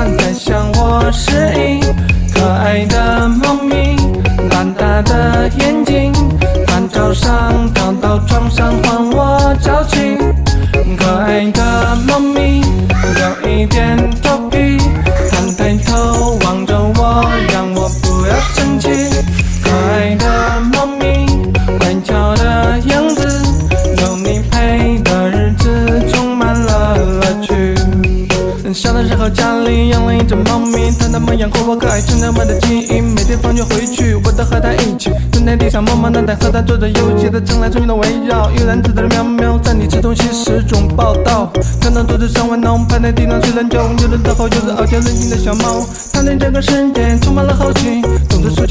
它在向我示意。可爱的猫咪，懒大的眼睛，它早上跳到床上换我早起。可爱的猫咪有一点调皮，它抬头望着我，让我不要生气。可爱的猫咪，乖巧的样子，有你陪的日子充满了乐趣。小的时候家里养了一只猫咪，它那么养活我，可爱成了我的记忆。每天放学回去，我都和它一起蹲在地上摸摸脑袋，和它做着游戏，它从来从的围绕，悠然自在的喵喵，在你吃东西时钟报道。看到肚子上玩弄，趴在地上睡懒觉，有的时候就是傲娇任性的小猫，它对这个世界充满了好奇，总是说